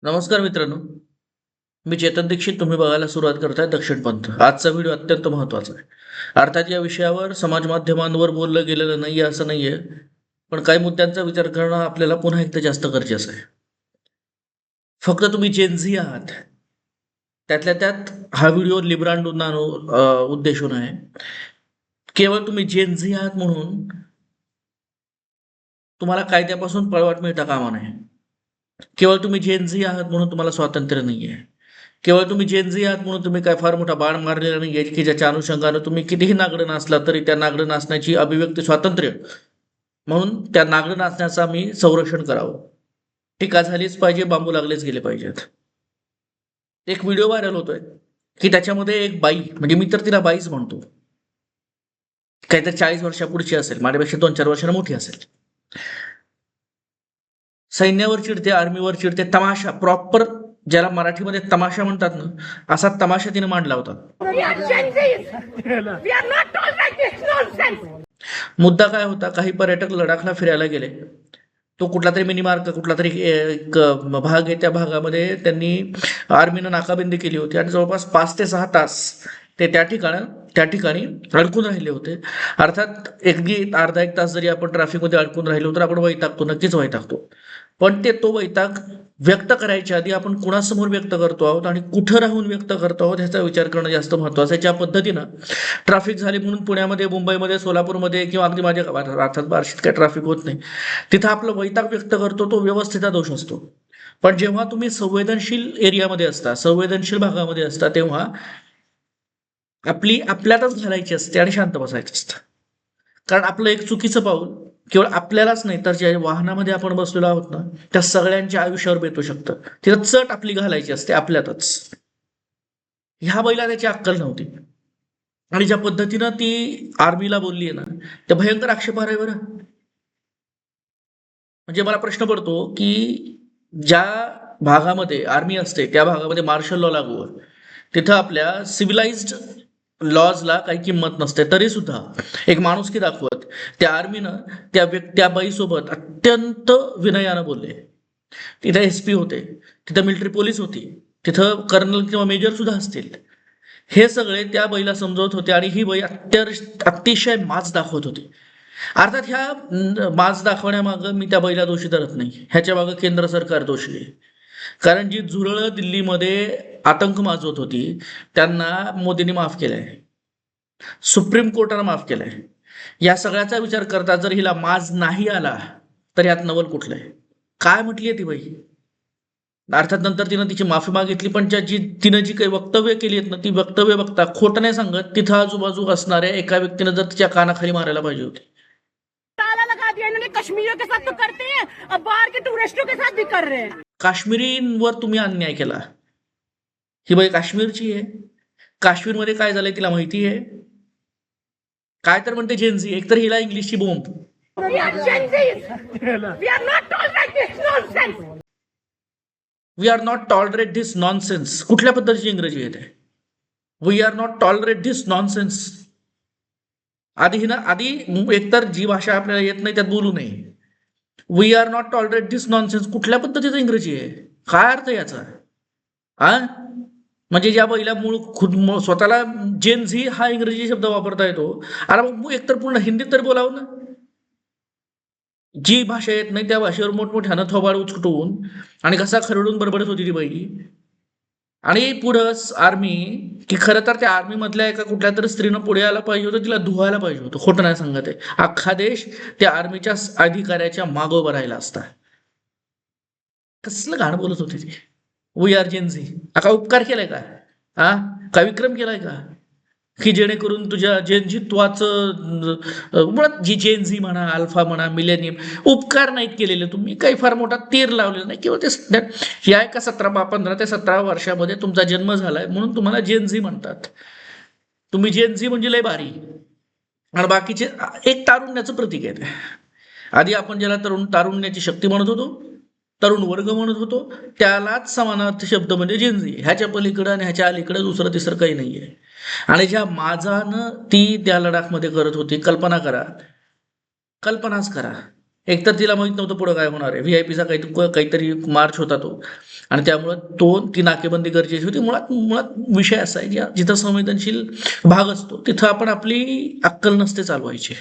नमस्कार मित्रांनो, मी चेतन दीक्षित. तुम्ही बघायला सुरुवात करताय दक्षिण पंथ. आजचा व्हिडिओ अत्यंत महत्त्वाचा आहे. अर्थात या विषयावर समाज माध्यमांवर बोललं गेलेलं नाहीये असं नाहीये, पण काही मुद्द्यांचा विचार करणं आपल्याला पुन्हा एकदा जास्त गरजेचं आहे. फक्त तुम्ही जेन आहात. त्यातल्या त्यात हा व्हिडिओ लिब्रांडूंना उद्देशून आहे. केवळ तुम्ही जेन आहात म्हणून तुम्हाला कायद्यापासून पळवाट मिळता कामा नये. केवळ तुम्ही जेन आहात म्हणून तुम्हाला स्वातंत्र्य नाहीये. केवळ तुम्ही जेन आहात म्हणून तुम्ही काय फार मोठा बाण मारलेला नाहीये, की ज्याच्या अनुषंगानं तुम्ही कितीही नागडं नाचला तरी त्या नागडं नाचण्याची अभिव्यक्ती स्वातंत्र्य म्हणून त्या नागडं नाचण्याचं आम्ही संरक्षण करावं. टीका झालीच पाहिजे, बांबू लागलेच गेले पाहिजेत. एक व्हिडिओ व्हायरल होतोय की त्याच्यामध्ये एक बाई, म्हणजे मी तर तिला बाईच म्हणतो, काहीतरी 40 वर्षापुढची असेल, माझ्यापेक्षा 2-4 वर्षांना मोठी असेल. सैन्यावर चिडते, आर्मीवर चिडते, तमाशा प्रॉपर ज्याला मराठीमध्ये तमाशा म्हणतात ना, असा तमाशा तिने मांडला होता. मुद्दा काय होता, काही पर्यटक लडाखला फिरायला गेले. तो कुठला तरी मिनी मार्क, कुठला तरी एक भाग आहे, त्या भागामध्ये त्यांनी आर्मीनं नाकाबंदी केली होती आणि जवळपास 5 ते 6 तास ते त्या ठिकाणी अडकून राहिले होते. अर्थात अगदी अर्धा एक तास जरी आपण ट्रॅफिकमध्ये अडकून राहिलो तर आपण वैतागतो, नक्कीच वैतागतो. पण तो वैताग व्यक्त करायच्या आधी आपण कुणासमोर व्यक्त करतो आहोत आणि कुठं राहून व्यक्त करतो आहोत ह्याचा विचार करणं जास्त महत्त्वाचं आहे. ज्या पद्धतीनं ट्रॅफिक झाली म्हणून पुण्यामध्ये, मुंबईमध्ये, सोलापूरमध्ये किंवा अगदी माझ्या अर्थात बार्शीत काही ट्रॅफिक होत नाही, तिथं आपलं वैताग व्यक्त करतो, तो व्यवस्थेचा दोष असतो. पण जेव्हा तुम्ही संवेदनशील एरियामध्ये असता, संवेदनशील भागामध्ये असता, तेव्हा आपल्यातच घालायची असते आणि शांत बसायचं असतं. कारण आपलं एक चुकीचं पाऊल केवळ आपल्यालाच नाही तर ज्या वाहनामध्ये आपण बसलेलो आहोत ना, त्या सगळ्यांच्या आयुष्यावर बेतू शकतं. तिथं चट आपली घालायची असते आपल्यातच. ह्या बैला त्याची अक्कल नव्हती आणि ज्या पद्धतीनं ती आर्मीला बोलली ना, त्या भयंकर आक्षेपार्ह आहे बरं. म्हणजे मला प्रश्न पडतो की ज्या भागामध्ये आर्मी असते त्या भागामध्ये मार्शल लॉ लागू आहे, तिथं आपल्या सिव्हिलाइज्ड लॉजला काही किंमत नसते. तरी सुद्धा एक माणुसकी दाखवत त्या आर्मीनं त्या बाईसोबत अत्यंत विनयानं बोलले. तिथे SP होते, तिथं मिलिटरी पोलीस होती, तिथं कर्नल किंवा मेजर सुद्धा असतील. हे सगळे त्या बाईला समजवत होते आणि ही बाई अतिशय माज दाखवत होती. अर्थात ह्या माज दाखवण्यामागं मी त्या बाईला दोषी धरत नाही, ह्याच्या मागं केंद्र सरकार दोषी आहे. कारण जी झुरळं दिल्लीमध्ये आतंक माजवत होती त्यांना मोदींनी माफ केलंय, सुप्रीम कोर्टानं माफ केलंय. या सगळ्याचा विचार करता जर हिला माज नाही आला तर यात नवल कुठलंय? काय म्हटलीये ती बाई? अर्थात नंतर तिनं तिची माफी मागितली, पण तिनं जी काही वक्तव्य केली आहेत ना, ती वक्तव्य बघता खोटं नाही सांगत, तिथं आजूबाजू असणाऱ्या एका व्यक्तीनं जर तिच्या कानाखाली मारायला पाहिजे होती. ताला लगा दिया इन्होंने, कश्मीरियों के साथ तो करते हैं, अब बाहर के टूरिस्टों के साथ भी कर रहे हैं. काश्मीरींवर तुम्ही अन्याय केला. ही बाई काश्मीरची आहे. काश्मीरमध्ये काय झालंय तिला माहिती आहे. काय तर म्हणते जेनझी, एकतर हिला इंग्लिशची बोंब. We are Gen Zs. We are not tolerant this nonsense. We are not tolerate this nonsense. कुठल्या पद्धतीची इंग्रजी येते? We are not tolerate this nonsense. आधी एकतर जी भाषा आपल्याला येत नाही त्यात बोलू नये. We are not tolerate this nonsense कुठल्या पद्धतीचं इंग्रजी आहे? काय अर्थ याचा? म्हणजे ज्या पहिल्या स्वतःला जेन झी हा इंग्रजी शब्द वापरता येतो, अरे मग एकतर पूर्ण हिंदीत तर बोलावं ना. जी भाषा येत नाही त्या भाषेवर मोठमोठ्यानं थोबाड उचकटून आणि कसा खरडून बडबडत होती ती बाई. आणि पुढं आर्मी, की खरं तर त्या आर्मी मधल्या एका कुठल्या तरी स्त्रीनं पुढे यायला पाहिजे होतं, तिला धुवायला पाहिजे होतं. खोटं नाही सांगत आहे. अख्खा देश त्या आर्मीच्या अधिकाऱ्याच्या मागं उभा राहिला असता. कसलं घाण बोलत होती ती. We are Gen Z. का उपकार केलाय का? का विक्रम केलाय का? की जेणेकरून तुझ्या जेनझीत्वाचं मुळात जी जेनझी म्हणा, अल्फा म्हणा, मिलेनियम, उपकार नाहीत केलेले तुम्ही. काही फार मोठा तीर लावलेला नाही. किंवा ते या एका 15 ते 17 वर्षामध्ये तुमचा जन्म झालाय म्हणून तुम्हाला जेनझी म्हणतात. तुम्ही जेनझी म्हणजे लय भारी आणि बाकीचे एक तारुण्याचं प्रतीक आहे ते. आधी आपण ज्याला तारुण्याची शक्ती म्हणत होतो, तरुण वर्ग म्हणत होतो, त्यालाच समानार्थी शब्द म्हणजे जेनझी. ह्याच्या पलीकडं आणि ह्याच्या अलीकडे दुसरं तिसरं काही नाहीये. आणि ज्या माजानं ती त्या लडाखमध्ये करत होती, कल्पनाच करा. एकतर तिला माहित नव्हतं पुढं काय होणार आहे. VIPचा काहीतरी मार्च होता तो, आणि त्यामुळं ती नाकेबंदी गरजेची होती. मुळात मुळात विषय असा आहे जिथं संवेदनशील भाग असतो तिथं आपण आपली अक्कल नसते चालवायची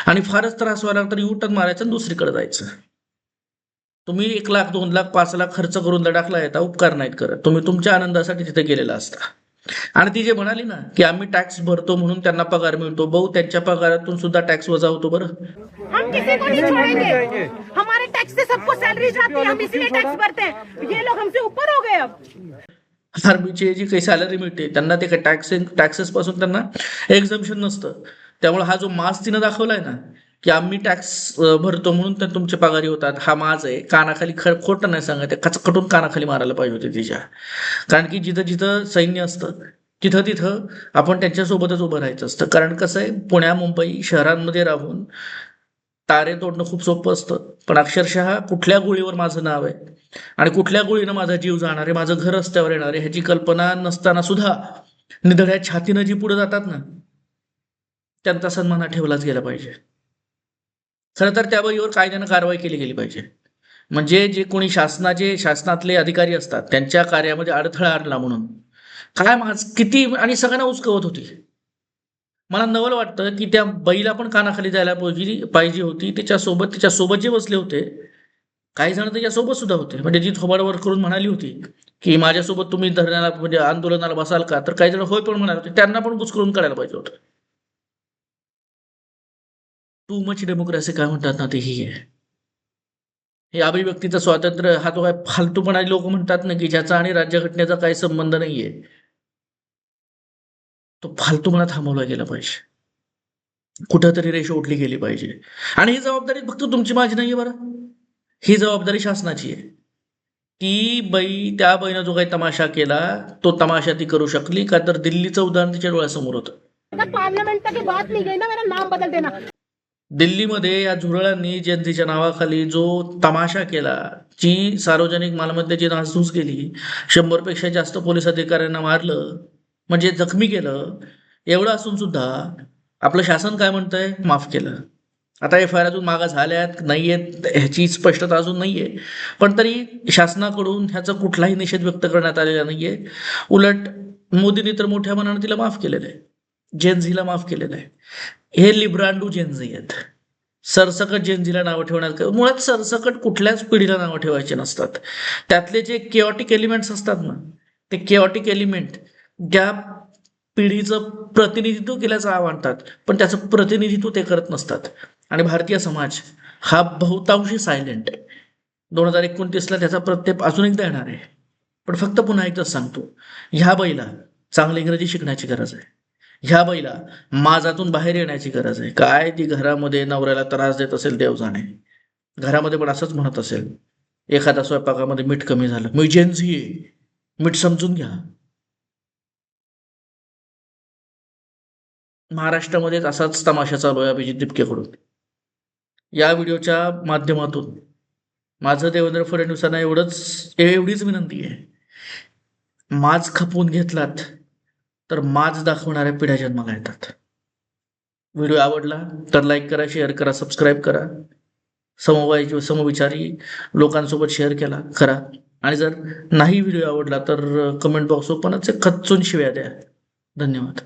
आणि फारच त्रास व्हायला तर U-टर्न मारायचं आणि दुसरीकडे जायचं. तुम्ही 1 लाख 2 लाख 5 लाख खर्च करून टाकला येता, उपकार नाहीत करत. तुम्ही तुमच्या आनंदासाठी तिथे गेलेला असता. आणि ती जे म्हणाली ना की आम्ही टॅक्स भरतो म्हणून त्यांना पगार मिळतो, भाऊ त्यांच्या पगारातून सुद्धा टॅक्स वजा होतो बरं. हम किसी को नहीं छोड़ेंगे, हमारे टैक्स से सबको सैलरी जाती है, हम इसीलिए टैक्स भरते हैं. ये लोग हमसे ऊपर हो गए अब. आर्मीची जी काही सॅलरी मिळते त्यांना ते टॅक्सेस पासून त्यांना एक्झम्पशन नसतं. त्यामुळे हा जो माज तिनं दाखवलाय ना की आम्ही टॅक्स भरतो म्हणून तर तुमचे पगारी होतात, हा माज आहे. कानाखाली खोटं नाही सांगत, कचकटून कानाखाली मारायला पाहिजे होते तिच्या. कारण की जिथं जिथं सैन्य असतं तिथं तिथं आपण त्यांच्यासोबतच उभं राहायचं असतं. कारण कसं आहे, पुण्या मुंबई शहरांमध्ये राहून तारे तोडणं खूप सोपं असतं, पण अक्षरशः कुठल्या गोळीवर माझं नाव आहे आणि कुठल्या गोळीनं माझा जीव जाणार आहे, माझं घर रस्त्यावर येणार आहे ह्याची कल्पना नसताना सुद्धा निधड्या छातीनं जी पुढे जातात ना त्यांचा सन्मान हा ठेवलाच गेला पाहिजे. खरं तर त्या बाईवर कायद्यानं कारवाई केली गेली पाहिजे. म्हणजे जे कोणी शासनातले अधिकारी असतात त्यांच्या कार्यामध्ये अडथळा आणला म्हणून काय किती आणि सगळ्यांना उचकवत होती. मला नवल वाटतं की त्या बाईला पण कानाखाली जायला पाहिजे होती. तिच्यासोबत जे बसले होते काही जण त्याच्यासोबत सुद्धा होते. म्हणजे जी थोबाडवर करून म्हणाली होती की माझ्यासोबत तुम्ही धरण्याला म्हणजे आंदोलनाला बसाल का, तर काही जण होय पण म्हणाले होते. त्यांना पण बुचकळून काढायला पाहिजे होतं. टू मच डेमोक्रेसी काय म्हणतात ना ते ही आहे. हे अभिव्यक्तीचं स्वातंत्र्य हा तो काय फालतूपणा लोक म्हणतात ना की ज्याचा आणि राज्यघटनेचा काही संबंध नाहीये, तो फालतूपणा थांबवला गेला पाहिजे. कुठंतरी रेष ओढली गेली पाहिजे. आणि ही जबाबदारी फक्त तुमची माझी नाहीये बरं, ही जबाबदारी शासनाची आहे. त्या बाईनं जो काही तमाशा केला तो तमाशा ती करू शकली का, तर दिल्लीचं उदाहरण तिच्या डोळ्यासमोर होतं. पार्लियामेंट तक की बात नहीं गई ना, मेरा नाम बदल देना. दिल्लीमध्ये या झुरळांनी जयंतीच्या नावाखाली जो तमाशा केला, जी सार्वजनिक मालमत्तेची नासधूस केली, 100 पेक्षा जास्त पोलीस अधिकाऱ्यांना मारलं, म्हणजे जखमी केलं, एवढं असून सुद्धा आपलं शासन काय म्हणतंय, माफ केलं. आता FIR अजून मागा झाल्यात नाहीयेत ह्याची स्पष्टता अजून नाहीये, पण तरी शासनाकडून ह्याचा कुठलाही निषेध व्यक्त करण्यात आलेला नाहीये. उलट मोदींनी तर मोठ्या मनाने तिला माफ केलेलं आहे, जेनझीला माफ केलेलं आहे. हे लिब्रांडू जेनझी आहेत. सरसकट जेनझीला नावं ठेवण्यात मुळात सरसकट कुठल्याच पिढीला नावं ठेवायचे नसतात. त्यातले जे केओटिक एलिमेंट्स असतात ना, ते केओटिक एलिमेंट त्या पिढीचं प्रतिनिधित्व केल्याचं आणतात, पण त्याचं प्रतिनिधित्व ते करत नसतात. आणि भारतीय समाज हा बहुतांशी सायलेंट आहे. 2029ला त्याचा प्रत्यय अजून एकदा येणार आहे. पण फक्त पुन्हा एकदाच सांगतो, ह्या बाईला चांगली इंग्रजी शिकण्याची गरज आहे. ह्या बाईला माजातून बाहेर येण्याची गरज आहे. काय ती घरामध्ये नवऱ्याला त्रास देत असेल देव जाणे, घरामध्ये पण असंच म्हणत असेल, एखाद्या स्वयंपाकामध्ये मीठ कमी झालं, मी जेनझी आहे, मीठ समजून घ्या. महाराष्ट्रामध्येच असाच तमाशा चालू आहे अभिजित दिपकेकडून. या व्हिडिओच्या माध्यमातून माझं देवेंद्र फडणवीसांना एवढीच विनंती आहे, माज खपवून घेतलात तर माज दाखवणाऱ्या पिढ्या जन्माला येतात. व्हिडिओ आवडला तर लाईक करा, शेअर करा, सबस्क्राईब करा, समविचारी लोकांसोबत शेअर करा. आणि जर नाही व्हिडिओ आवडला तर कमेंट बॉक्स ओपनच आहे, खच्चून शिव्या द्या. धन्यवाद.